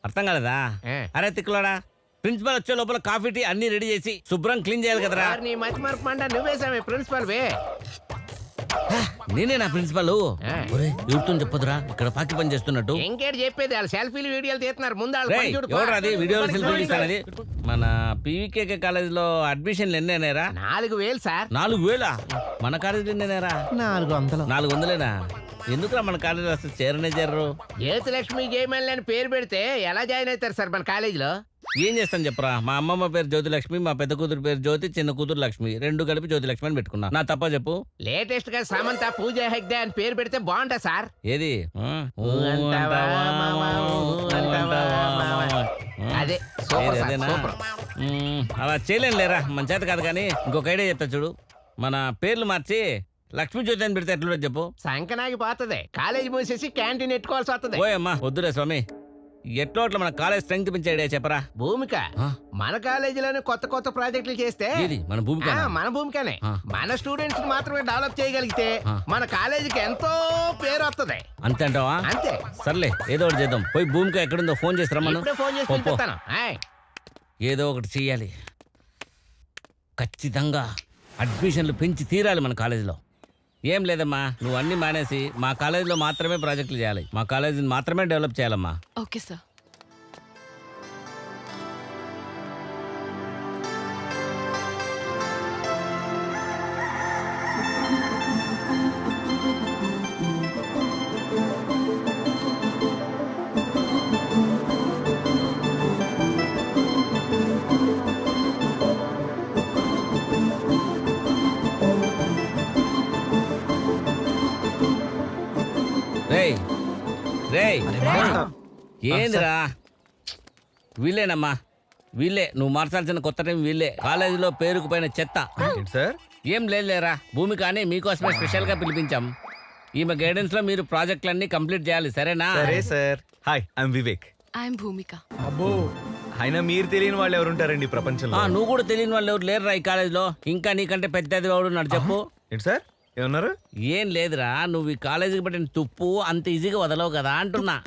అర్థం కాలేదా? అరే తిక్కులాడా, ప్రిన్సిపల్ వచ్చే లోపల కాఫీ టీ అన్ని రెడీ చేసి శుభ్రం క్లీన్ చేయాలి కదరా. నీ మతి మరపు మంట నువ్వేసామే ప్రిన్సిపల్ వే. నేనే నా ప్రిన్సిపల్. ఎవరితో చెప్పదురా ఇక్కడ పాకి పని చేస్తున్నట్టు. ఇంకేటి చెప్పేది, వాళ్ళు సెల్ఫీలు వీడియోలు తీస్తున్నారు. ముందు ఎవరు అది వీడియోలు సెల్ఫీ తీస్తానది? మన పీవీకే కాలేజ్ లో అడ్మిషన్లు ఎన్ని అయినారా? 4000 సార్. 4000? మన కాలేజీలో ఎన్ని అయినారా? 400. 400లేనా? ఎందుకురా మన కాలేజీలో అసలు చేరనే చేరరు? జ్యోతిలక్ష్మి జయమల్లి అని పేరు పెడితే ఎలా జాయిన్ అవుతారు సార్ మన కాలేజీలో? ఏం చేస్తాను చెప్పరా, మా అమ్మమ్మ పేరు జ్యోతిలక్ష్మి, మా పెద్ద కూతురు పేరు జ్యోతి, చిన్న కూతురు లక్ష్మి, రెండు కలిపి జ్యోతిలక్ష్మి అని పెట్టుకున్నా. నా తప్ప చెప్పు. లేటెస్ట్ గా సమంత పూజ హెగ్డే అని పేరు పెడితే బాగుంటా సార్. ఏది అదే సూపర్ సార్, సూపర్. అలా చేయలేను లేరా, మన చేత కాదు. కానీ ఇంకొక ఐడియా చెప్తా చూడు. మన పేర్లు మార్చి లక్ష్మీ జ్యోతి అని పెడితే ఎట్లా చెప్పు? సంకనాగి పోతుంది. కాలేజీ మూసేసి క్యాంటీన్ ఎట్టుకోవాల్సి వస్తుంది. ఓయమ్మా వద్దులే స్వామి, ఎట్లో అట్లా మన కాలేజ్ స్ట్రెంగ్త్ పెంచే ఐడియా చెప్పరా. భూమిక మన కాలేజీలోనే కొత్త కొత్త ప్రాజెక్టులు చేస్తే మన భూమిక మన భూమికనే మన స్టూడెంట్స్ మాత్రమే డెవలప్ చేయగలిగితే మన కాలేజీకి ఎంతో పేరు వస్తుంది. అంతే అంటావా? అంతే. సర్లే ఏదో ఒకటి చేద్దాం. పోయి భూమిక ఎక్కడుందో ఫోన్ చేసి రమ్మను. ఫోన్ చేసి పిలుస్తాను. ఏదో ఒకటి చెయ్యాలి. ఖచ్చితంగా అడ్మిషన్లు పెంచి తీరాలి మన కాలేజీలో. ఏం లేదమ్మా, నువ్వు అన్ని మానేసి మా కాలేజీలో మాత్రమే ప్రాజెక్టులు చేయాలి, మా కాలేజీని మాత్రమే డెవలప్ చేయాలమ్మా. Okay sir. ఏందిరా వీళ్ళేనమ్మా, వీళ్ళే నువ్వు మార్చాల్సిన కొత్త టైం. వీళ్ళే కాలేజీలో పేరుకు పైన చెత్త. సార్ ఏం లేదులేరా, భూమి కానీ మీకోసమే స్పెషల్ గా పిలిపించాం. ఈమె గైడెన్స్ లో మీరు ప్రాజెక్టులన్నీ కంప్లీట్ చేయాలి, సరేనా? సరే sir. Hi, I'm Vivek. I'm Bhumika. అబ్బో, అయినా మీరు తెలియని వాళ్ళు ఎవరుంటారండి ప్రపంచంలో? నువ్వు కూడా తెలియని వాళ్ళు ఎవరు లేరురా ఈ కాలేజీలో. ఇంకా నీకంటే పెద్దది వాడు ఉన్నాడు, చెప్పు. ఏంటి సార్ ఏమన్నారు? ఏం లేదురా, నువ్వు ఈ కాలేజీకి పట్టిన తుప్పు అంత ఈజీగా వదలవు కదా అంటున్నా.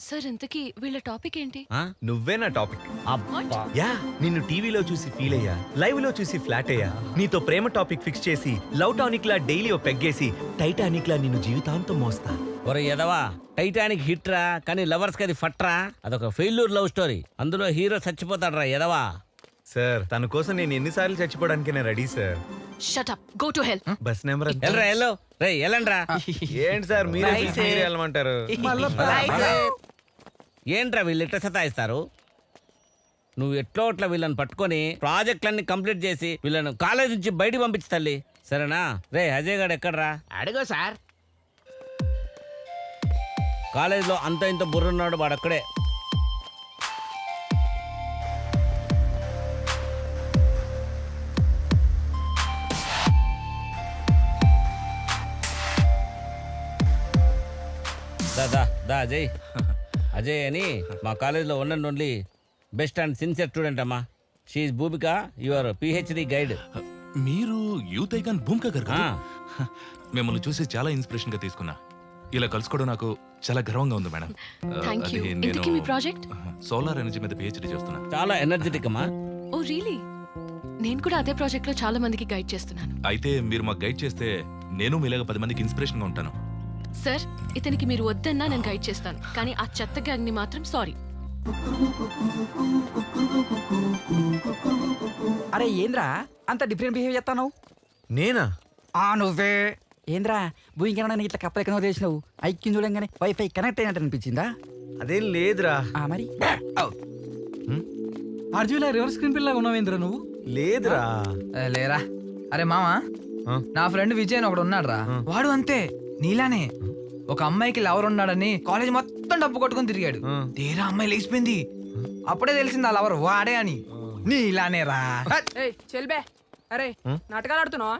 సార్ ఇంతకీ వీళ్ళ టాపిక్ ఏంటి? నువ్వే నా టాపిక్. అబ్బా, యా, నిన్ను టీవీలో చూసి ఫీల్ అయ్యా, లైవ్ లో చూసి ఫ్లాట్ అయ్యా, నీతో ప్రేమ టాపిక్ ఫిక్స్ చేసి లవ్ టానిక్ లా డైలీ ఓ పెగ్గేసి టైటానిక్ లా నిన్ను జీవితాంతం మోస్తా. ఒరే ఎదవా, టైటానిక్ హిట్ రా, కానీ లవర్స్ కి అది ఫట్రా. అదొక ఫెయిల్యూర్ లవ్ స్టోరీ. అందులో హీరో చచ్చిపోతాడు రా ఎదవా. సార్ తన కోసం నేను ఎన్నిసార్లు చచ్చిపోవడానికి నేను ready sir. Shut up, go to hell. Bus number ఎల్రా ఎల్లో రే ఎల్లండ్రా. ఏంటి సార్ మీరే వెళ్ళమంటారు? ఏంట్రా వీళ్ళు ఎట్లా సతాయిస్తారు? నువ్వు ఎట్లో అట్లా వీళ్ళని పట్టుకొని ప్రాజెక్టులన్నీ కంప్లీట్ చేసి వీళ్ళను కాలేజ్ నుంచి బయటికి పంపించి తల్లి, సరేనా? రే అజయ్ గారు ఎక్కడ్రా? అడుగు సార్. కాలేజీలో అంత ఇంత బుర్రున్నాడు వాడు అక్కడే. దా అజయ్. అజయ్ అని మా కాలేజీలో one and only best and sincere student అమ్మా. షీఈ్ భూమిక, యువర్ పిహెచ్డి గైడ్. మీరు యూత్ ఐకాన్ భూమిక గారు కదా? మిమ్మల్ని చూసి చాలా ఇన్స్పిరేషన్ గా తీసుకున్నా. ఇలా కలుసుకోవడం నాకు చాలా గర్వంగా ఉంది మేడం. థాంక్యూ. ఇంతకీ మీ ప్రాజెక్ట్? సోలార్ ఎనర్జీ మీద పిహెచ్డి చేస్తున్నా. చాలా ఎనర్జెటిక్ అమ్మా. Oh really? నేను కూడా అదే ప్రాజెక్ట్ లో చాలా మందికి గైడ్ చేస్తున్నాను. అయితే మీరు మాకు గైడ్ చేస్తే నేను మీలాగా 10 మందికి ఇన్స్పిరేషన్ గా ఉంటాను. సార్ ఇతనికి మీరు వద్దన్నా నేను గైడ్ చేస్తాను, కానీ ఆ చెత్త గ్యాంగ్ ని మాత్రం సారీ. అరే ఏంద్రా అంత డిఫరెంట్ బిహేవ్ చేస్తాను? నేనా? నువ్వే. ఏంద్రా భూమికన్నా ఇట్లా కప్పలెక్కనో చేసినావు? ఐక్యం చూడంగానే వైఫై కనెక్ట్ అయినట్టు అనిపించిందా? అదేం లేదురా. మరి అర్జున్ రివర్స్ స్క్రీన్ పిల్లగా ఉన్నావేంద్రా నువ్వు? లేదురా. లేరా. అరే మామా, నా ఫ్రెండ్ విజయ్ ఒకడు ఉన్నాడు రా, వాడు అంతే నీలానే. ఒక అమ్మాయికి లవర్ ఉన్నాడని కాలేజ్ మొత్తం డబ్బు కొట్టుకుని తిరిగాడు. తీరా అమ్మాయి లేచిపోయింది. అప్పుడే తెలిసింది ఆ లవర్ వాడే అని. నీలానే రా. చెల్బే, అరే నాటకాలు ఆడుతున్నావా?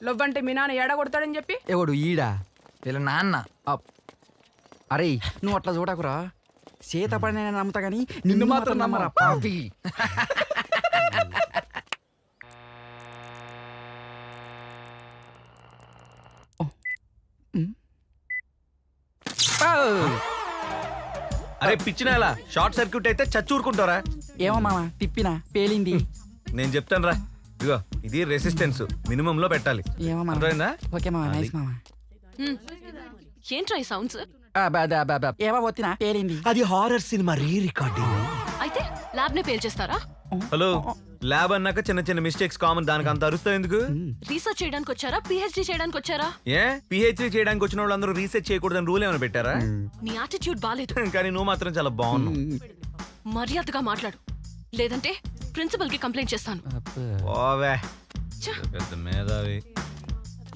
లవ్ అంటే మీ నాన్న ఏడా కొడతాడని చెప్పి. ఎవడు ఈడా? వీళ్ళ నాన్న. అరే నువ్వు అట్లా చూడకురా. చేత పడిన నమ్ముతా గానీ నిన్ను మాత్రం నమ్మరా పాపి. అరే పిచ్చినాలా షార్ట్ సర్క్యూట్ అయితే చచ్చూరుకుంటారా? ఏమో మామ తిప్పినా పేలింది. నేను చెప్తాను రా, ఇదిగో ఇది రెసిస్టెన్స్ మినిమం లో పెట్టాలి. ఏమో మామ. అర్థమైందా? ఓకే మామ, నైస్ మామ. ఏంట్రా ఈ సౌండ్స్? ఏమో వచ్చినా పేలింది. అది హారర్ సినిమా రీ రికార్డింగ్. అయితే ల్యాబ్ నే పేల్చేస్తారా? హలో, ల్యాబ్ అన్నాక చిన్న చిన్న మిస్టేక్స్ కామన్, దానికి అంత అరుస్తావు ఎందుకు? రీసెర్చ్ చేయడానికి వచ్చారా, పిహెచ్డి చేయడానికి వచ్చారా? ఏ పిహెచ్డీ చేయడానికి వచ్చిన వాళ్ళందరూ రీసెర్చ్ చేయకూడదని రూల్ ఏమైనా పెట్టారా? నీ యాటిట్యూడ్ బాలేదు. కానీ నువ్వు మాత్రం చాలా బాగున్నావు. మర్యాదగా మాట్లాడు, లేదంటే ప్రిన్సిపల్ కి కంప్లైంట్ చేస్తాను. ఓవే ఛ! పెద్ద మేధావి.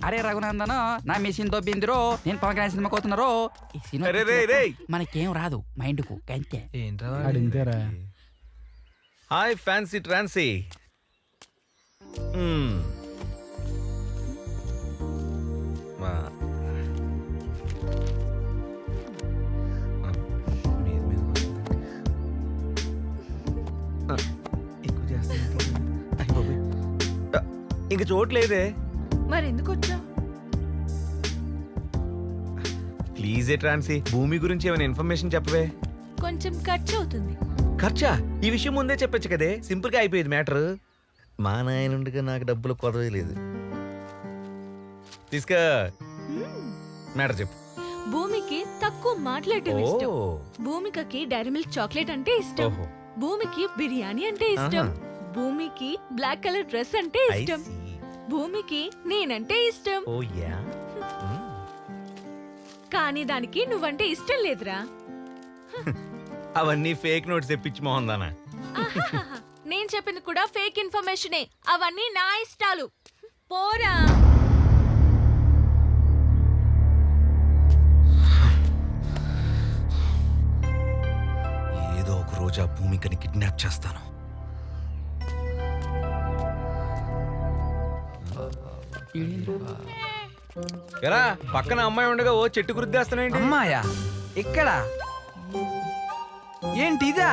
అరే రఘునందన్, నా మెషిన్ దొబ్బిందిరో, నేను పవన్ కళ్యాణ్ సినిమా కోతున్నారో. ఈ సినిమా అరే రే రే. మనకేం రాదు మైండ్ కు అంతే. ఏంట్రా హాయ్ ఫ్యాన్సీ ట్రాన్సీ. ఇంక చోట్లేదే. మరి ఎందుకు వచ్చా? ప్లీజ్ ఏ ట్రాన్సీ, భూమి గురించి ఏమైనా ఇన్ఫర్మేషన్ చెప్పవే. కొంచెం ఖర్చు అవుతుంది. ఖర్చా? ఈ విషయం ముందే చెప్పొచ్చు కదే, సింపుల్ గా అయిపోయేది మ్యాటర్. మా నాయనుండగా నాకు డబ్బులు కొదవే లేదు. తీసుకో, మ్యాటర్ చెప్పు. భూమికి తక్కువ మాట్లాడటం ఇష్టం. ఓ, భూమికకి డైరీ మిల్క్ చాక్లెట్ అంటే ఇష్టం. ఓహో. భూమికి బిర్యానీ అంటే ఇష్టం. ఆహా. భూమికి బ్లాక్ కలర్ డ్రెస్ అంటే I ఇష్టం. see. భూమికి నేనంటే ఇష్టం. ఓ యా. కానీ దానికి నువ్వంటే ఇష్టం లేదురా. అవన్నీ ఫేక్ నోట్స్ తెప్పించి మోహందానా. ఆహాహాహా. నేను చెప్పింది కూడా ఫేక్ ఇన్ఫర్మేషనే. అవన్నీ నా ఇష్టాలు. పోరా. ఏదో ఒక రోజు ఆ భూమికని కిడ్నాప్ చేస్తాను. ఎరా పక్కన అమ్మాయి ఉండగా ఓ చెట్టు గుర్తిస్తున్నాయండి. అమ్మాయా? ఇక్కడ ఏంటి ఇదా?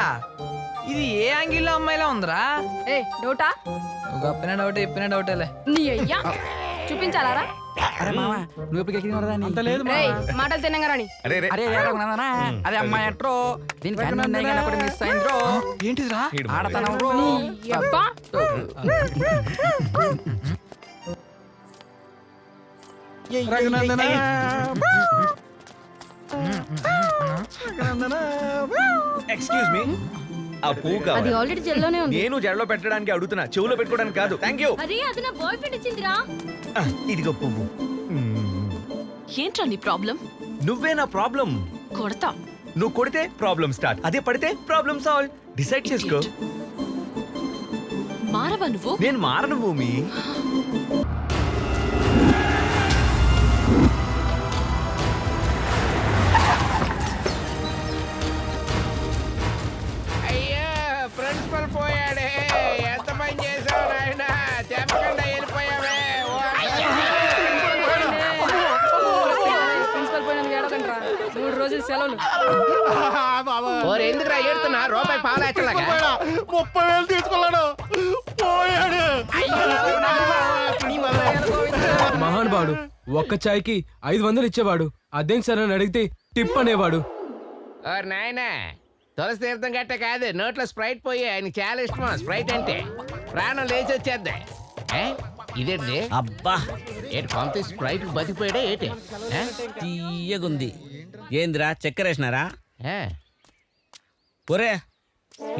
ఇది ఏ యాంగిల్లో అమ్మాయిలా ఉందిరా? ఏ డౌటా? గొప్పన డౌట్ ఇప్పిన డౌటేలే. నీ అయ్యా చూపించాలారా? అరే మామ, నువ్వు ఎప్పుడు గెలిచిన రేయ్, మాటలు తినంగారాని. అరే రే. అరే రఘునందనా, అదే అమ్మాయి అట్రో, దీనికి అన్ని ఉన్నాయి కానీ ఒకటి మిస్ అయింద్రో. ఏంటిదిరా? ఈడు ఆడతాను బ్రో. నీ అబ్బా. ఎక్స్క్యూజ్ మీ, ఆ పువ్వు అది కావాలి. ఆల్రెడీ జెల్లోనే ఉంది. నేను జడలో పెట్టడానికి అడుగుతున్నా, చెవులో పెట్టుకోవడానికి కాదు. Thank you. అరే అది నా బాయ్ ఫ్రెండ్ ఇచ్చిందిరా. ఇదిగో పువ్వు. ఏంట్రా నీ ప్రాబ్లం? నువ్వే నా ప్రాబ్లం. కొడతా. నువ్వు కొడితే ప్రాబ్లం స్టార్ట్, అదే పడితే ప్రాబ్లం సాల్వ్. డిసైడ్ చేసుకో. మారవా నువ్వు? నేను మారను భూమి. అయ్యో ప్రిన్సిపల్ పోయాడే, ఎంత పని చేసావు నాయన, చెప్పకుండా వెళ్ళిపోయావే. ప్రిన్సిపల్ పోయినందుకు ఏడకండ్రా. 3 రోజులు సెలవులు. ఎందుకు రా ఏడుతున్నా? రూపాయి పాలేచ్చలాగా 30,000 తీసుకున్నాడు, పోయాడు. మహానుభావుడు ఒక్క చాయ్కి 500 ఇచ్చేవాడు. అదేం సరే అని అడిగితే టిప్ అనేవాడు. నాయనా, తులసి తీర్థం గట్ట కాదు, నోట్లో స్ప్రైట్ పోయి ఆయన చాలా ఇష్టం. స్ప్రైట్ అంటే ప్రాణం లేచి వచ్చేద్ది. ఇదేంటి? అబ్బా ఏంటి పంపి స్ప్రైట్ బతికిపోయాడే ఏంటి? తీయగుంది. ఏందిరా చక్కెరేసినారా? ఒరే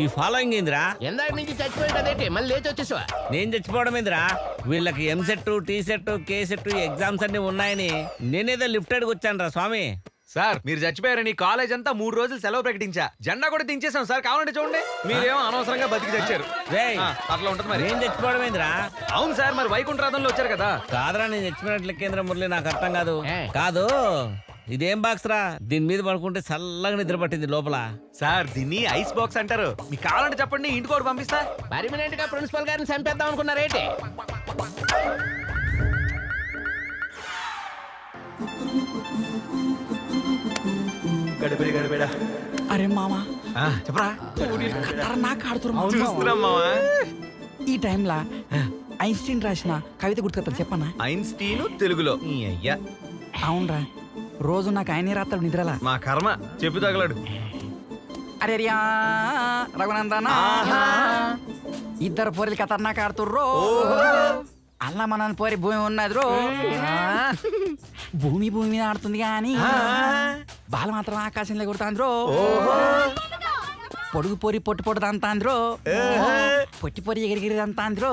ఈ ఫాలోయింగ్ ఏందిరా? ఎందాక నుంచి చచ్చిపోయాడు అదేంటి, మళ్ళీ లేచి వచ్చేసావా? నేను చచ్చిపోవడం ఏందిరా? వీళ్ళకి ఎంసెట్, టీసెట్, కేసెట్ ఎగ్జామ్స్ అన్ని ఉన్నాయని నేనేదో లిఫ్ట్ అడిగి వచ్చాను రా స్వామి. సార్ మీరు చచ్చిపోయారని కాలేజ్ అంతా 3 రోజులు సెలవు ప్రకటించా. జెండా కూడా దించేసాం సార్, కావాలంటే చూడండి. మీరేమో అనవసరంగా బతికి చచ్చారు. రేయ్, అట్లా ఉంటుంది మరి. నేను చచ్చిపోవడం ఏందిరా? అవును సార్, మరి వైకుంఠరాధంలో వచ్చారు కదా. కాదురా, నేను చచ్చిపోయినట్లు కేంద్ర మురళి, నాకు అర్థం కాదు. ఏ? కాదు, ఇదేం బాక్స్ రా? దీని మీద పడుకుంటే చల్లగా నిద్ర పట్టింది లోపల. సార్ దీన్ని ఐస్ బాక్స్ అంటారు. మీకు కావాలంటే చెప్పండి, ఇంటికి కూడా పంపిస్తా. పర్మినెంట్ గా ప్రిన్సిపల్ గారిని చంపేద్దాం అనుకున్నారేంటి? అరే మామ, చెప్పరా. ఖతర్నాక్ ఆడుతున్నారు. చూస్తున్నాం మావా. ఈ టైంలా ఐన్స్టీన్ రాసిన కవిత గుర్తుకొస్తుంది చెప్పన్నా? ఐన్స్టీన్ తెలుగులో. ఈ అయ్యా అవునరా, రోజు నాకు ఆయనే రాత్తాడు నిద్రలా. మా కర్మ, చెప్పు తగలడు. అరే రియా రఘునందన ఇద్దరు పోరీలు ఖతర్నాక్ ఆడుతుర్రో అల్ల మన పోరి భూమి ఉన్నది రో భూమి భూమి మీద ఆడుతుంది కానీ బాల మాత్రం ఆకాశంలో కొడుతాంద్రో పొడుగు పొరి పొట్టు పొట్టు తంతాంద్రో పొట్టి పొరి ఎగిరిగిరి తంతాంద్రో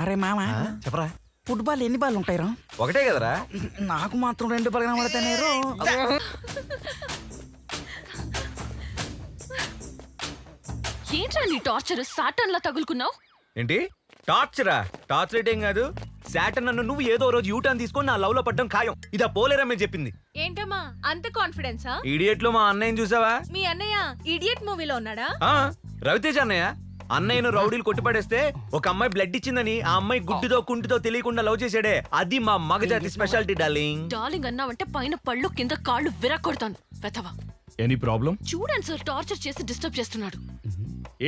అరే మామ చెప్పరా ఫుట్బాల్ ఎన్ని బాల్ ఉంటాయిరా? ఒకటే కదరా. నాకు మాత్రం 2 బాల్ కనబడతానే రో. ఏంట్రా నీ టార్చర్ సాటన్ లా తగులుకున్నావు? ఏంటి టార్చరా? టార్చ్ లైట్ ఏం కాదు. శాటన్ నన్ను నువ్వు ఏదో రోజు యూటర్న్ తీసుకొని నా లవ్ లో పడ్డం ఖాయం. ఇదా పోలేరమ్మే చెప్పింది. ఏంటమ్మా అంత కాన్ఫిడెన్సా? ఇడియట్ లో మా అన్నయ్యని చూసావా? మీ అన్నయ్య ఇడియట్ మూవీలో ఉన్నాడా? రవితేజ అన్నయ్య. అన్నయ్యను రౌడీలు కొట్టిపడేస్తే ఒక అమ్మాయి బ్లడ్ ఇచ్చిందని ఆ అమ్మాయి గుడ్డితో కుంటితో తెలియకుండా లవ్ చేసాడే, అది మా మగజాతి స్పెషాలిటీ డార్లింగ్. డార్లింగ్ అన్నావంటే పైన పళ్ళు కింద కాళ్ళు విరగొడతాను వెతవా. Any problem? చూడండి సార్ టార్చర్ చేసి డిస్టర్బ్ చేస్తున్నాడు.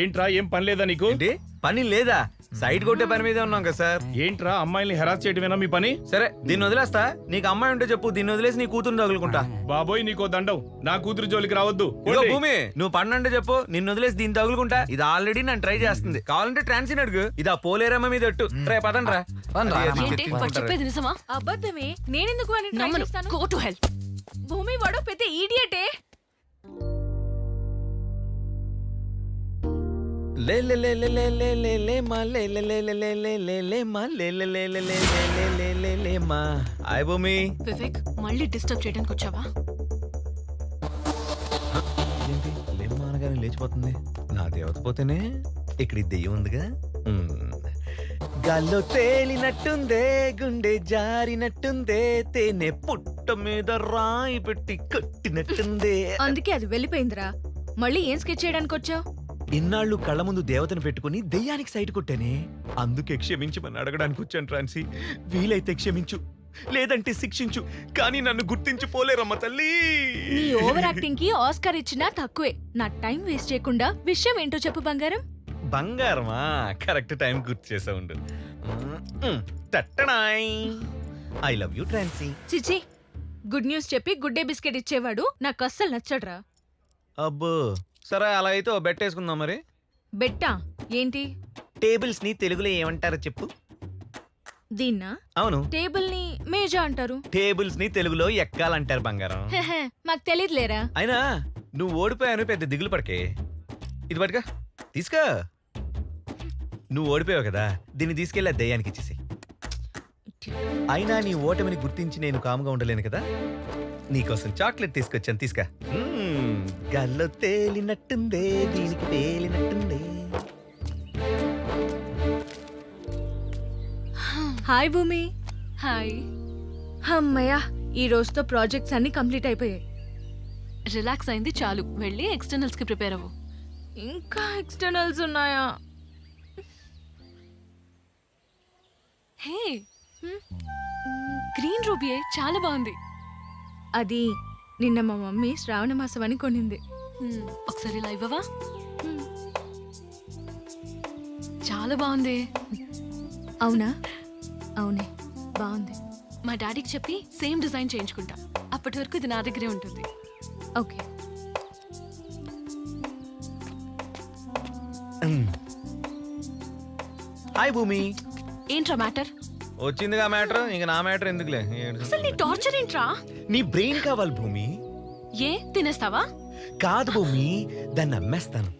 ఏంట్రా ఏం పని లేదా నీకు? ఏంటి పని లేదా? సైడ్ కొట్టే పని మీదే ఉన్నాం కదా సార్. ఏంట్రా అమ్మాయిల్ని హెరాస్ చేయడమేనా మీ పని? సరే దీన్ని వదిలేస్తా. నీకు అమ్మాయి ఉంటే చెప్పు, దీన్ని వదిలేసి నీ కూతురు తగులుకుంటా. బాబోయ్ నీకో దండం, నా కూతురు జోలికి రావద్దు. ఇదిగో భూమి, నువ్వు పన్నంటే చెప్పు, నిన్ను వదిలేసి దీన్ని తగులుకుంటా. ఇది ఆల్రెడీ నన్ను ట్రై చేస్తుంది. కావాలంటే ట్రాన్సిన్ అడుగు. ఇది ఆ పోలేరమ్మ మీద ఎట్టు. రే పదండ్రా. ఏంటి వాడు చెప్పేది నిజమా? అబద్ధమే. నేనెందుకు వాడిని ట్రై నమ్మను. చేస్తాను? Go to help. భూమి వాడు పెద్ద ఈడియటే. లే లే లే లే లే లే లే లే మా లే లే లే లే లే లే లే లే మా లే లే లే లే లే లే లే లే లే మా. హాయ్ భూమి. వివేక్ మళ్ళీ డిస్టర్బ్ చేయడానికి వచ్చావా? ఏంటి లేమ్మా అనగానే లేచిపోతుంది. నా దేవత పోతేనే ఇక్కడ ఈ దెయ్యం ఉందిగా. గాల్లో తేలినట్టుందే, గుండె జారినట్టుందే, తేనె పుట్ట మీద రాయి పెట్టి కట్టినట్టుందే. అందుకే అది వెళ్ళిపోయిందిరా. మళ్ళీ ఏం స్కెచ్ చేయడానికి వచ్చావు? ఇన్నాళ్ళు కళ్ళ ముందు దేవతను పెట్టుకుని దెయ్యానికి సైట్ కొట్టానే. అందుకే క్షమించమని అడగడానికి వచ్చాను ట్రాన్సీ. వీలైతే క్షమించు, లేదంటే శిక్షించు, కానీ నన్ను గుర్తించి పోలేరమ్మ తల్లి. నీ ఓవర్ యాక్టింగ్ కి ఆస్కార్ ఇచ్చినా తక్కువే. నా టైం వేస్ట్ చేయకుండా విషయం ఏంటో చెప్పు బంగారం. బంగారమా? కరెక్ట్ టైం గుర్తు చేసా ఉండు. తట్టడాయ్. ఐ లవ్ యూ ట్రాన్సీ. చిచి, గుడ్ న్యూస్ చెప్పి గుడ్డే బిస్కెట్ ఇచ్చేవాడు నాకు అస్సలు నచ్చడ్రా. అబ్బో సరే, అలా అయితే ఓ బెట్ వేసుకుందాం మరి. బెట్టా? ఏంటి? టేబుల్స్ ని తెలుగులో ఏమంటారో చెప్పు. దీన్నా? అవును, టేబుల్ ని మేజా అంటారు. టేబుల్స్ ని తెలుగులో ఎక్కాలంటారు బంగారం. హెహె, మాకు తెలియదులేరా. అయినా నువ్వు ఓడిపోయాను పెద్ద దిగులు పడకే. ఇది పట్టుగా, తీసుకో. నువ్వు ఓడిపోయావు కదా, దీన్ని తీసుకెళ్ళి ఆ దయ్యానికి ఇచ్చేసి. అయినా నీ ఓటమిని గుర్తించి నేను కాముగా ఉండలేను కదా. నీకోసం చాక్లెట్ తీసుకొచ్చాను, తీసుకా. గల్లో తేలినట్టుందే, దీనికి తేలినట్టుందే. హాయ్ భూమి. హాయ్. అమ్మయ్యా, ఈ రోజుతో ప్రాజెక్ట్స్ అన్ని కంప్లీట్ అయిపోయాయి. రిలాక్స్ అయింది చాలు. వెళ్ళి ఎక్స్టర్నల్స్ కి ప్రిపేర్ అవ్వు. ఇంకా ఎక్స్టర్నల్స్ ఉన్నాయా? హే, గ్రీన్ రూబియే చాలా బాగుంది. అది నిన్న మా మమ్మీ శ్రావణ మాసం అని కొనింది. ఒకసారి ఇలా ఇవ్వవా? చాలా బాగుంది. అవునా? అవునే, బాగుంది. మా డాడీకి చెప్పి సేమ్ డిజైన్ చేయించుకుంటా. అప్పటి వరకు ఇది నా దగ్గరే ఉంటుంది. ఓకే. హాయ్ భూమి. ఏంట్రా మ్యాటర్? వచ్చిందిగా మ్యాటర్, ఇంకా నా మ్యాటర్ ఎందుకులే. అసలు నీ టార్చర్ ఏంట్రా? నీ బ్రెయిన్ కావాలి భూమి. ఏ తినేస్తావా? కాదు భూమి, దాన్ని అమ్మేస్తాను.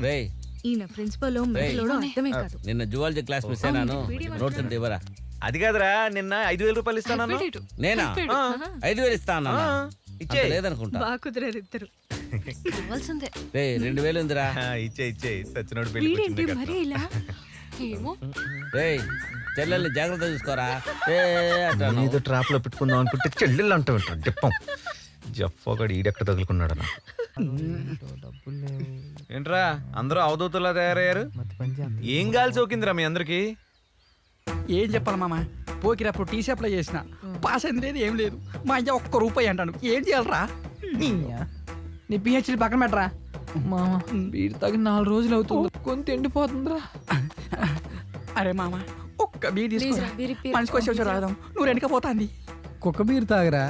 రేయ్, ఈయన ప్రిన్సిపల్ మెట్లోడో అర్థమే కాదు. నిన్న జువాలజీ క్లాస్ మిస్ అయినాను. నోట్స్ అంటే ఇవ్వరా? అది కాదురా, నిన్న 5,000 రూపాయలు ఇస్తాను. పెట్టేడు. నేనా? పెట్టేడు. 5,000 ఇస్తా అన్నా. ఇచ్చే లేదనుకుంటా. బాగా కుదిరారు ఇద్దరు. కావాల్సిందే. రే 2,000 ఉందిరా. ఇచ్చే సచ్చినోడు పెళ్లి వీడేంటి మరీ ఇలా? ఏమో. రేయ్, చెల్లెల్ని జాగ్రత్త చూసుకోరా. ఏ అంటాను. ఏదో ట్రాప్ లో పెట్టుకుందాం అనుకుంటే చెల్లెళ్ళు అంటూ ఉంటాడు. చెప్పం జఫ్ఫోగాడు ఈడెక్కడ తగులుకున్నాడు. ఏంట్రా అందరూ అవధూతలా తయారయ్యారు? ఏం గాలి సోకిందిరా మీ అందరికి? ఏం చెప్పాలి మామ, పోకిరప్పుడు టీ షాప్లో చేసిన పాస్ అయింది లేదు, ఏం లేదు. మా అయ్య ₹1 అంటాను. ఏం చేయాలరా? నీ పిహెచ్డి పక్కన పెట్టరా. మామ వీడి తగ్గ 4 రోజులు అవుతుంది, కొంత ఎండిపోతుందిరా. అరే మామ, ఒక్క బీర్ Please తీసుకో. రా, బీర్ ఇప్పి. మనిషికి వచ్చి రాదాం. నువ్వు వెనకపోతాంది. కుక్క బీర్ తాగరా.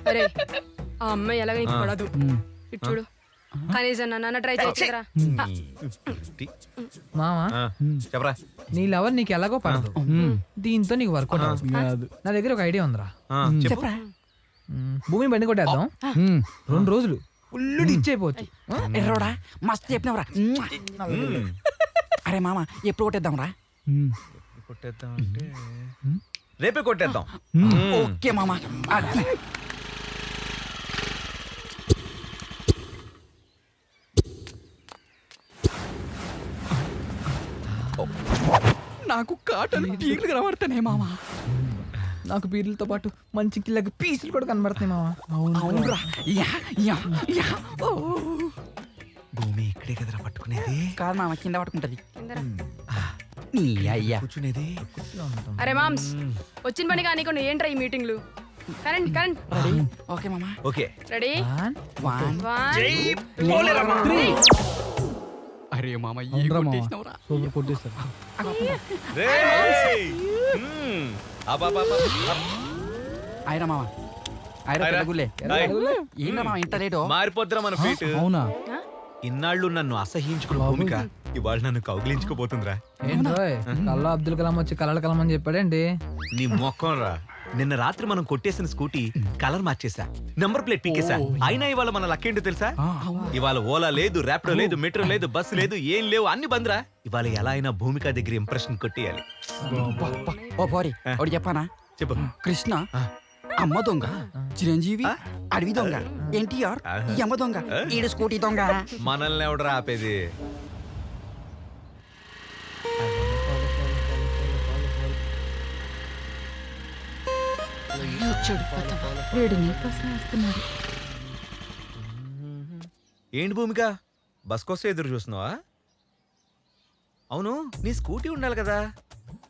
అరే ఆ అమ్మాయి ఎలాగ నీకు పడదు ఇటు చూడు కనీసం నన్ను ట్రై చేయొచ్చురా మావా చెప్పరా నీ లవర్ నీకు ఎలాగో పడదు దీంతో నీకు వర్కౌట్ అవుతుంది నా దగ్గర ఒక ఐడియా ఉందిరా చెప్పు భూమి బండి కొట్టేద్దాం 2 రోజులు ఫుల్ డిచ్ అయిపోవచ్చు ఎర్రోడా మస్తు చెప్పినవరా అరే మామ ఎప్పుడు కొట్టేద్దాం రా కొట్టేద్దాం అంటే రేపే కొట్టేద్దాం ఓకే మామ నాకు కాటన్ పీర్లు కనబడుతున్నాయి మామ నాకు పీర్లతో పాటు మంచి కిల్లకి పీసులు కూడా కనబడుతున్నాయి మావా అవునురా యా యా యా ఓ. భూమి ఇక్కడే కదరా పట్టుకునేది కాదు మామ కింద పట్టుకుంటది నీ అయ్యా కూర్చునేది అరే మామ్స్ వచ్చిన పని కానీ కొన్ని ఏంట్రా ఈ మీటింగ్లు కరెంట్ కరెంట్ ఓకే మామ ఓకే రెడీ 1 1 అరే మామ సూపర్ కొట్టేస్తారు అయినా మామ అయినా పెరుగులే ఏంటా మామ ఇంత లేటో మారిపోద్దురా మన ఫీట్ అవునా ఇన్నాళ్ళు నన్ను అసహ్యించుకున్న భూమిక ఇవాళ నన్ను కౌగిలించుకోబోతుందిరా ఏంటోయ్ కల్లా అబ్దుల్ కలాం వచ్చి కలర్ కలాం అని చెప్పాడేంటి నీ మొక్కం రా నిన్న రాత్రి మనం కొట్టేసిన స్కూటీ కలర్ మార్చేసా నంబర్ ప్లేట్ పీకేసా అయినా ఇవాళ మన లక్కేంటో తెలుసా ఇవాళ ఓలా లేదు ర్యాపిడో లేదు మెట్రో లేదు బస్సు లేదు ఏం లేవు అన్ని బంద్రా ఇవాళ ఎలా అయినా భూమిక దగ్గర ఇంప్రెషన్ కొట్టేయాలి ఓ పోరి ఒకటి చెప్పానా చెప్పు కృష్ణ అమ్మ దొంగ చిరంజీవి అడవి దొంగ ఎన్టీఆర్ ఈ అమ్మ దొంగ ఈడు స్కూటీ దొంగ మనల్ని ఎవడరా ఆపేది ఏంటి భూమిక బస్ కోసం ఎదురు చూస్తున్నావా అవును నీ స్కూటీ ఉండాలి కదా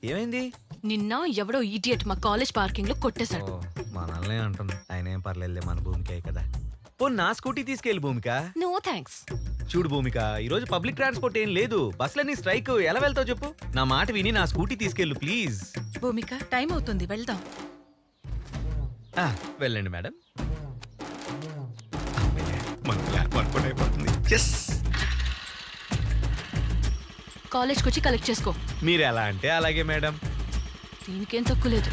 ఏమైంది నిన్న ఎవడో ఈడియట్ మా కాలేజ్ పార్కింగ్ లో కొట్టేశాడు. మనల్నే అంటుంది ఆయన ఏం పర్లేదులే మన భూమికే కదా పో నా స్కూటీ తీసుకెళ్ళి భూమిక నో థ్యాంక్స్. చూడు భూమిక ఈ రోజు పబ్లిక్ ట్రాన్స్పోర్ట్ ఏం లేదు బస్సులన్నీ స్ట్రైక్ ఎలా వెళ్తావు చెప్పు నా మాట విని నా స్కూటీ తీసుకెళ్ళు ప్లీజ్ భూమిక టైం అవుతుంది వెళ్దాం. వెళ్ళండి మేడం మన ప్లాన్ వర్కౌట్ అయిపోతుంది కాలేజ్కి వచ్చి కలెక్ట్ చేసుకో. మీరు ఎలా అంటే అలాగే మేడం దీనికేం తక్కువ లేదు.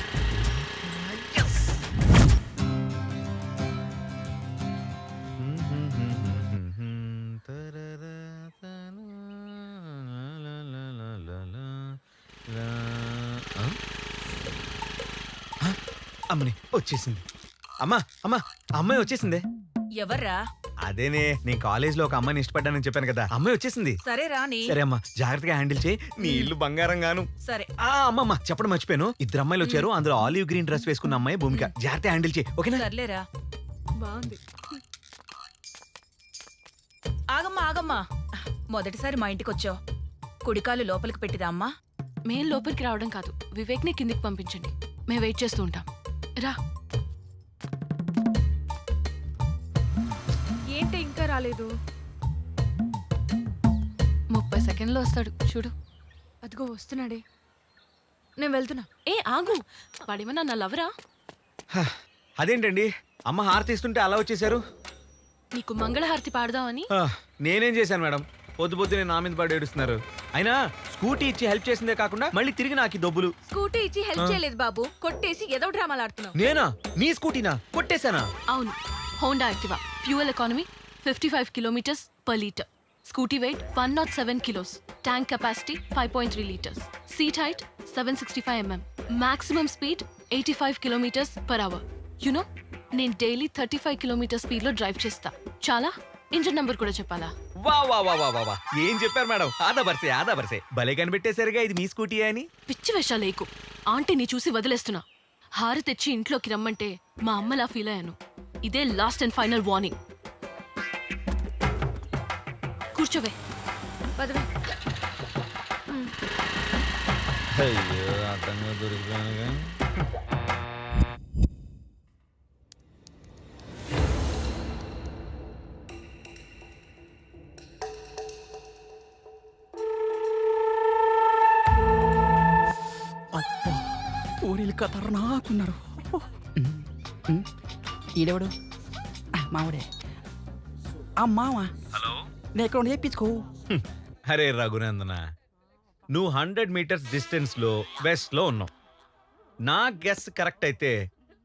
అమ్మని వచ్చేసింది అమ్మా అమ్మా అమ్మాయి వచ్చేసిందే ఎవర్రా? అదేనే నేను కాలేజ్ లో ఒక అమ్మాయిని ఇష్టపడ్డానని చెప్పాను కదా అమ్మాయి వచ్చేసింది సరే రాని. సరే అమ్మా జాగ్రత్తగా హ్యాండిల్ చేయి నీ ఇల్లు బంగారం గాను సరే. అమ్మమ్మ చెప్పడం మర్చిపోయాను ఇద్దరు అమ్మాయిలు వచ్చారు అందులో ఆలివ్ గ్రీన్ డ్రెస్ వేసుకున్న అమ్మాయి భూమిక జాగ్రత్త హ్యాండిల్ చేయి ఓకేనా సర్లేరా. బాగుంది. ఆగమ్మా ఆగమ్మా మొదటిసారి మా ఇంటికి వచ్చావు కుడికాలు లోపలికి పెట్టిరా అమ్మా. మేం లోపలికి రావడం కాదు వివేక్ని కిందికి పంపించండి మేము వెయిట్ చేస్తూ ఉంటాం. రా. ఏంటి ఇంకా రాలేదు? 30 సెకండ్లో వస్తాడు చూడు. అదిగో వస్తున్నాడే. నేను వెళ్తున్నా. ఏ ఆగు వాడేమన్నా నా లవరా? అదేంటండి అమ్మ హారతి ఇస్తుంటే అలా వచ్చేసారు నీకు మంగళహారతి పాడదామని. నేనేం చేశాను మేడం పొద్దు పొద్దునే నా మీద పడి ఏడుస్తున్నారు అయినా స్కూటీ ఇచ్చి హెల్ప్ చేసిందే కాకుండా మళ్ళీ తిరిగి నాకు ఈ దొబ్బులు స్కూటీ ఇచ్చి హెల్ప్ చేయలేదు బాబు కొట్టేసి ఏదో డ్రామాలు ఆడుతున్నావు. నేనా నీ స్కూటీనా కొట్టేశానా అవును Honda Activa fuel economy 55 kilometres per litre. Scooty weight 107 kilos. Tank capacity 5.3 litres. Seat height 765 mm. Maximum speed 85 kilometres per hour. You know నేను డైలీ 35 కిలోమీటర్ స్పీడ్ లో డ్రైవ్ చేస్తా. చాలా ఇంజిన్ నంబర్ కూడా చెప్పాలా? వా వా వా వా వా వా ఏం చెప్పారు మేడం ఆదా బర్సే భలే కనిపెట్టేసరిగా ఇది మీ స్కూటీ అని పిచ్చి వేషాలు లేకు. ఆంటీని చూసి వదిలేస్తున్నా. హారు తెచ్చి ఇంట్లోకి రమ్మంటే మా అమ్మలా ఫీల్ అయ్యాను. ఇదే లాస్ట్ అండ్ ఫైనల్ వార్నింగ్. కూర్చోవే. పదవే. అయ్యో అర్థంగా దొరికిపోయానుగా పూరీలు ఖతర్నాకున్నారు. ఈడెవడు మావిడే ఆ మామ హలో నేను ఎక్కడ ఉండి చెప్పించుకో. అరే రఘునందన, నువ్వు 100 మీటర్స్ డిస్టెన్స్ లో వెస్ట్ లో ఉన్నావు. నా గెస్ కరెక్ట్ అయితే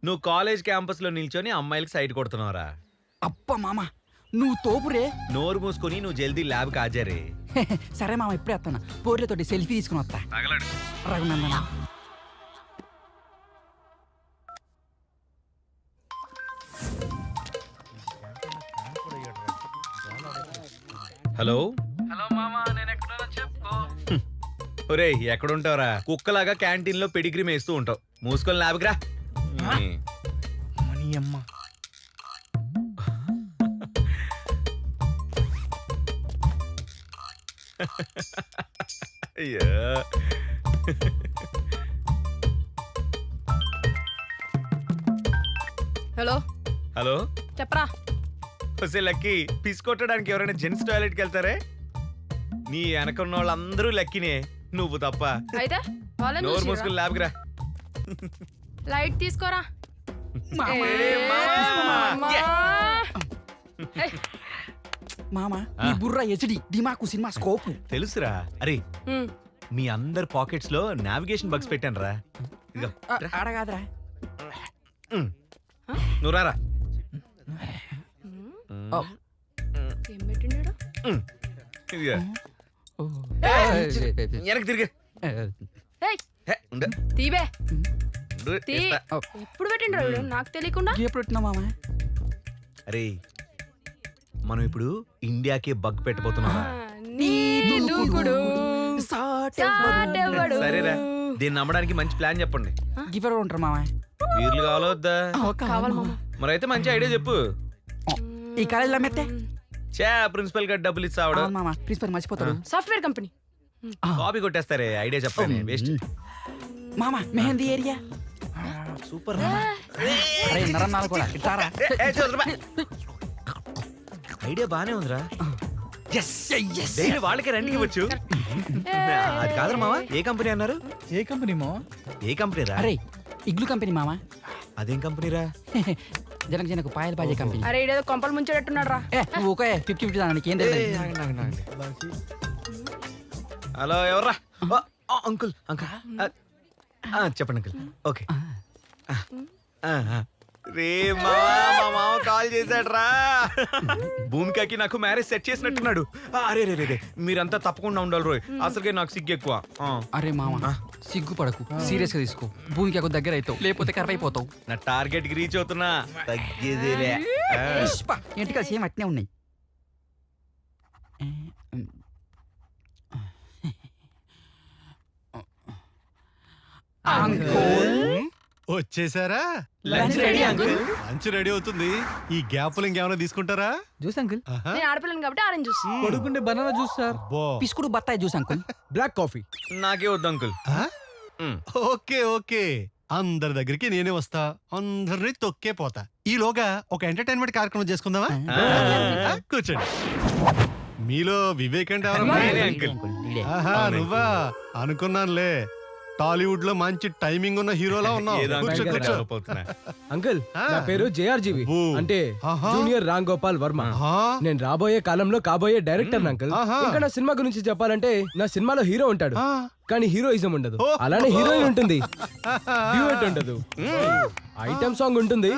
నువ్వు కాలేజ్ క్యాంపస్ లో నిల్చొని అమ్మాయిలకి సైట్ కొడుతున్నావురా. అప్ప మామ నువ్వు తోపురే. నోరు మూసుకొని నువ్వు జల్దీ ల్యాబ్ కి హాజరే. సరే మామ ఇప్పుడే వస్తాను. పోర్లతోటి సెల్ఫీ తీసుకుని వస్తా. రఘునందన హలో హలో మామా, నేను ఎక్కడున్నా చెప్పుకో. ఒరే ఎక్కడుంటావురా? కుక్కలాగా క్యాంటీన్ లో పెడిగ్రీ మేస్తూ ఉంటావు. మూసుకొని ల్యాబ్కి రా. మనీ అమ్మ. అయ్యో హలో హలో చెప్పరా. వస్తే లక్కీ పిస్ కొట్టడానికి ఎవరైనా జెంట్స్ టాయిలెట్కి వెళ్తారే? నీ వెనక ఉన్న వాళ్ళందరూ లక్కీనే, నువ్వు తప్ప. అయితే వాళ్ళని నోరు చూసిర్రా? మూసుకొని ల్యాబ్కి రా. లైట్ తీసుకోరా. మామ నీ బుర్ర హెచ్డి దిమాకు సినిమా స్కోప్. తెలుసురా. అరే మీ అందరి పాకెట్స్ లో నావిగేషన్ బగ్స్ పెట్టాను రా. ఇదిగో రా. ఆడగాదరా. నువ్వు రారా. ఏం పెట్టిండాడు? ఇదిగో. వెనక్కి తిరిగి. ఏయ్, హే, ఉండు. తీబే ఉండు, తీ. ఇస్తా. ఎప్పుడు పెట్టిండ్రా వీడు నాకు తెలియకుండా? ఎప్పుడు పెట్టినా మామ? అరే మనం ఇప్పుడు ఇండియాకి బగ్ పెట్టబోతున్నాం. నీ దూకుడు సాటెవ్వడు. సరేరా, దీన్ని నమ్మడానికి మంచి ప్లాన్ చెప్పండి. గిఫర్ ఉంటారు మామ. వీర్లు కావాలో వద్దా? కావాలి మామ. మరి అయితే మంచి ఐడియా చెప్పు. ఈ కాలేజీలో మెత్తే చే ప్రిన్సిపల్ గారు డబ్బులు ఇస్తాడు. మామ ప్రిన్సిపల్ మర్చిపోతాడు. Software company. కాపీ కొట్టేస్తారే, ఐడియా చెప్పండి. వేస్ట్. మామ మెహందీ ఏరియా. సూపర్. అరే నరన్నాలు కూడా ఇట్టారా. ఐడియా బానే ఉందిరా. డైలీ వాళ్ళకే రెంట్కి ఇవ్వచ్చు. అది కాదురా మావా, ఏ కంపెనీ అన్నారు? ఏ కంపెనీ మో? ఏ కంపెనీ రా? అరే ఇగ్లు కంపెనీ మామ. అదేం కంపెనీ రా? జనకు జనకు పాయలు బాజే కంపెనీ. అరే ఇడేదో కొంపలు ముంచేటట్టున్నాడు రా. నువ్వు ఓకే 50-50 దానికి ఏం తెలియదు. హలో ఎవర్రా? అంకుల్ అంకుల్ చెప్పండి అంకుల్. ఓకే రే మావా, మా మామ కాల్ చేశాడు రా. భూమికకి నాకు మ్యారేజ్ సెట్ చేసినట్టున్నాడు. అరే రే రే, మీరంతా తప్పకుండా ఉండాలి రోయ్. అసలుకే నాకు సిగ్గు ఎక్కువ. అరే మామ సిగ్గుపడకు, సీరియస్ గా తీసుకో. భూమికి ఒక దగ్గర అవుతావు, లేకపోతే కరవైపోతావు. నా టార్గెట్ కి రీచ్ అవుతున్నా. తగ్గేదేలే. ఇంటికి సేమ్ అట్నే ఉన్నాయి. వచ్చేసారా? Lunch ready uncle. Lunch ready అవుతుంది. ఈ గ్యాప్లు ఇంకేమైనా తీసుకుంటారా? Juice uncle. నేను ఆడపిల్లని కాబట్టి ఆరెంజ్ జ్యూస్. పడుకుంటే బనానా జ్యూస్ సార్. పిసుకుడు బత్తాయి జ్యూస్ అంకుల్. Black coffee. నాకే వద్దు అంకుల్. ఓకే ఓకే, అందరి దగ్గరికి నేనే వస్తా, అందరినీ తొక్కే పోతా. ఈలోగా ఒక ఎంటర్టైన్మెంట్ కార్యక్రమం చేసుకుందామా? కూర్చోండి. మీలో వివేక్ అంటే ఎవరమ్మా? నేనే అంకుల్. ఆహా, నువ్వా? అనుకున్నానులే. టాలీవుడ్ లో మంచి టైమింగ్ ఉన్న హీరోలా ఉన్నావు. ఏదో కూర్చో, అంకుల్ కూర్చో. డెవలప్ అవుతున్నా. అంకుల్ నా పేరు జేఆర్జీవి, ఓ. అంటే ఆహా. జూనియర్ రామ్ గోపాల్ వర్మ. ఆహా. నేను రాబోయే కాలంలో కాబోయే డైరెక్టర్ అంకుల్. ఆహా. ఇంకా నా సినిమా గురించి చెప్పాలంటే నా సినిమాలో హీరో ఉంటాడు, ఆ. కానీ హీరోయిజం ఉండదు. ఓ. అలానే హీరోయిన్ ఉంటుంది, డ్యూయట్ ఉండదు. ఐటమ్ సాంగ్ ఉంటుంది,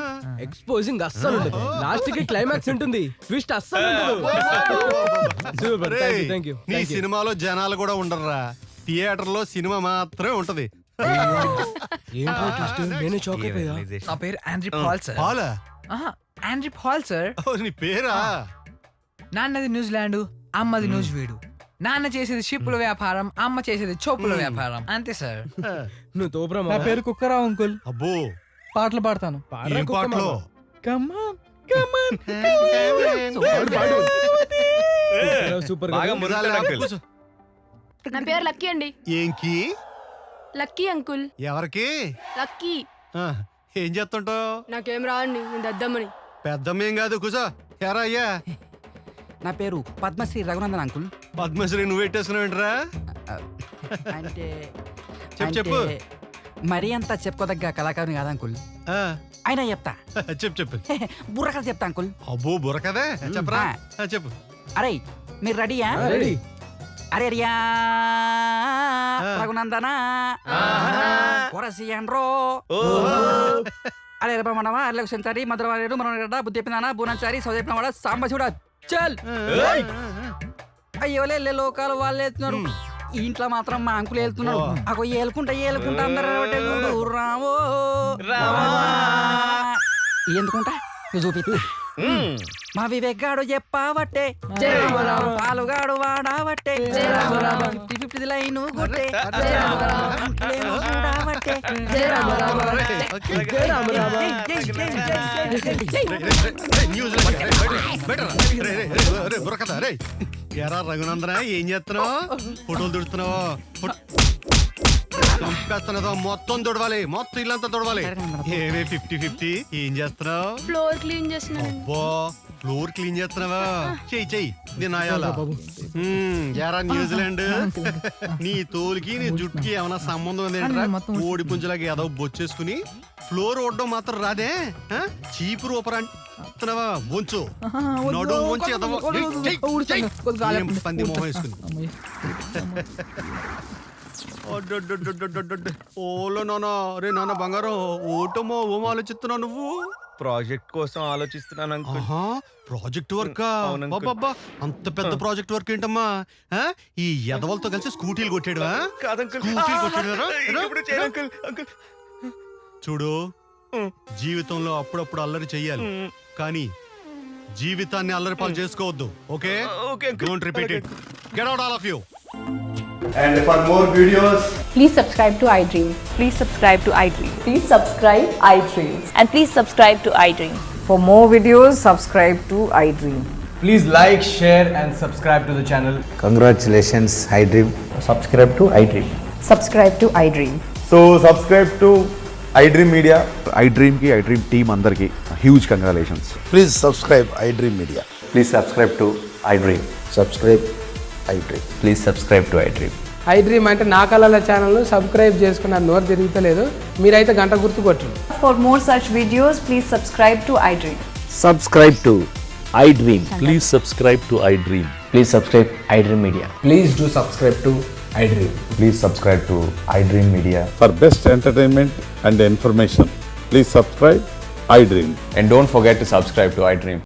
ఎక్స్పోజింగ్ అస్సలు ఉండదు. లాస్ట్ కి క్లైమాక్స్ ఉంటుంది, ట్విస్ట్ అస్సలు ఉండదు. సూపర్, రేయ్, థ్యాంక్ యూ. నీ సినిమాలో జనాలు కూడా ఉండరురా. థియేటర్ లో సినిమా మాత్రమే ఉంటది. ఏంటో ట్విస్ట్, నేనే షాక్ అయిపోయా. నా పేరు ఆండ్రీ పాల్ సార్. పాలా? Andre Paul sir. ఓ, నీ పేరా? నాన్నది న్యూజిలాండ్, అమ్మది న్యూజివీడు. నాన్న చేసేది షిప్పుల వ్యాపారం, అమ్మ చేసేది చోపుల వ్యాపారం. అంతే సార్. నువ్వు తోపురా నా పేరు కుక్కరావు అంకుల్. అబ్బో, పాటలు పాడతాను. ఏం పాటలో? సూపర్ బాగా ముద్దాలి అంకుల్. కూర్చో. నా పేరు లక్కీ అండి. ఏంకి? Lucky uncle. ఎవరికి? లక్కీ. ఆ, ఏం చేస్తుంటావు? నాకేం రావండి, నేను దద్దమ్మని. పెద్దమ్మేం కాదు, కూర్చో. ఎరా అయ్యా? నా పేరు పద్మశ్రీ రఘునందన్ అంకుల్. పద్మశ్రీ నువ్వు పెట్టేసుకున్నావేంట్రా? అంటే చెప్పు. మరీ అంత చెప్పుకోదగ్గ కళాకారుని కాదు అంకుల్. ఆ, అయినా చెప్తా చెప్పు చెప్పు. బుర్రకథ చెప్తా అంకుల్. అబ్బో బుర్రకదే చెప్పరా. చెప్పు. అరే మీరు రెడీయా? రెడీ. అరే రియా రఘునందన కొరసియన్రో అరే రమణవా అర్లకు సెంచారి మధురవాడు మనగడ్డ బుద్ధి చెప్పిందానా బూనాచారి సౌదీప్నవాడ సాంబశివుడా చల్. అయ్యోలే లోకాలు వాళ్ళు వెళ్తున్నారు, ఈ ఇంట్లో మాత్రం మా అంకులు వెళ్తున్నారు. అగో ఏలుకుంటా అందరూ రావో ఎందుకుంటా చూపిస్తా. మా వివేక్ గాడు చెప్పావట్టే పాలుగాడు వాడావట్టే 50-50 లైన్ కొట్టే చూడావట్టే. బుర్రకథ రే ఎరా రఘునందన ఏం చేస్తున్నావు? ఫోటోలు తుడుతున్నావు, చంపేస్తున్నదో మొత్తం తుడవాలి, మొత్తం ఇల్లంతా తుడవాలి. ఏమే 50-50 ఏం చేస్తున్నావు? ఫ్లోర్ క్లీన్ చేస్తున్నాను. అబ్బో ఫ్లోర్ క్లీన్ చేస్తున్నావా? చెయ్యి నేను ఆయాలా. ఎరా న్యూజిలాండ్ నీ తోలుకి నీ జుట్టుకి ఏమైనా సంబంధం ఉందేంట్రా? ఓడి పుంజలాగా ఏదో బొచ్చేసుకుని ఫ్లోర్ ఓడడం మాత్రం రాదే? చీపు రూపరా అంటున్నావా? వంచు నడు వంచి పంది మొహం వేసుకుని. ఓలో నాన్న రే నాన్న బంగారం ఓటమో ఓమో ఆలోచిస్తున్నావు నువ్వు? ప్రాజెక్ట్ కోసం ఆలోచిస్తున్నాను అంకుల్. ప్రాజెక్ట్ వర్క్ అవును అంకుల్. అబ్బా అంత పెద్ద ప్రాజెక్ట్ వర్క్ ఏంటమ్మా? ఈ ఎదవలతో కలిసి స్కూటీలు కొట్టాడువా? కాదంకుల్. స్కూటీలు కొట్టాడురా? ఇప్పుడు చేయను అంకుల్. అంకుల్ చూడు జీవితంలో అప్పుడప్పుడు అల్లరి చెయ్యాలి, కానీ జీవితాన్ని అల్లరి పాలు చేసుకోవద్దు. Okay okay don't repeat it. Get out all of you. And for more videos, Please subscribe to iDream. Please subscribe to iDream. Please subscribe iDream. And please subscribe to iDream. For more videos, subscribe to iDream. Please like, share and subscribe to the channel. congratulations, iDream. Subscribe to iDream. Subscribe to iDream. So subscribe to iDream Media. iDream ki iDream team andarki huge congratulations. Please subscribe iDream Media. Please subscribe to iDream. Subscribe iDream. Please subscribe to iDream. iDream అంటే నా కళల channel subscribe చేసుకున్న నోరు తిరుగుతలేదు, మీరైతే గంట గుర్తు కొట్టండి. For more such videos, please subscribe to iDream. Subscribe to iDream. Please subscribe to iDream. Please subscribe iDream Media. Please do subscribe to iDream. Please subscribe to iDream Media. For best entertainment and information, please subscribe iDream. And don't forget to subscribe to iDream.